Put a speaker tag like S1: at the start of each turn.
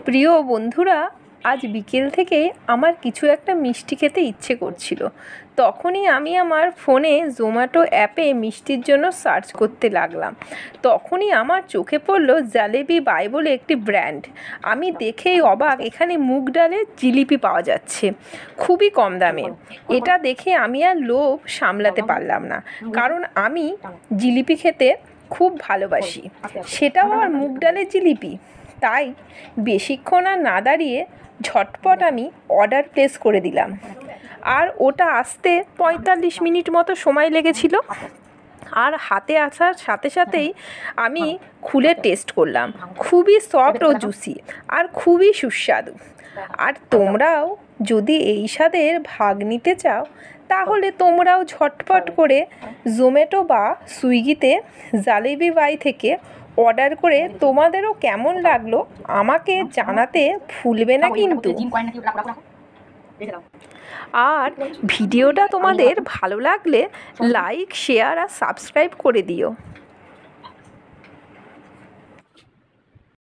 S1: প্রিয় বন্ধুরা, আজ বিকেল থেকে আমার কিছু একটা মিষ্টি খেতে ইচ্ছে করছিল। তখনই আমি আমার ফোনে জোম্যাটো অ্যাপে মিষ্টির জন্য সার্চ করতে লাগলাম। তখনই আমার চোখে পড়লো জালেবি বাই বলে একটি ব্র্যান্ড। আমি দেখেই অবাক, এখানে মুগ ডালের জিলিপি পাওয়া যাচ্ছে খুবই কম দামে। এটা দেখে আমি আর লোভ সামলাতে পারলাম না, কারণ আমি জিলিপি খেতে খুব ভালোবাসি, সেটাও আবার মুগ ডালের জিলিপি। তাই বেশিক্ষণ আর না দাঁড়িয়ে ঝটপট আমি অর্ডার প্লেস করে দিলাম। আর ওটা আসতে ৪৫ মিনিট মতো সময় লেগেছিল। আর হাতে আসার সাথে সাথেই আমি খুলে টেস্ট করলাম। খুবই সফট ও জুসি আর খুবই সুস্বাদু। আর তোমরাও যদি এই স্বাদের ভাগ নিতে চাও, তাহলে তোমরাও ঝটপট করে জোম্যাটো বা সুইগিতে জালেবি বাই থেকে অর্ডার করে তোমাদেরও কেমন লাগলো আমাকে জানাতে ভুলবে না কিন্তু। আর ভিডিওটা তোমাদের ভালো লাগলে লাইক, শেয়ার আর সাবস্ক্রাইব করে দিও।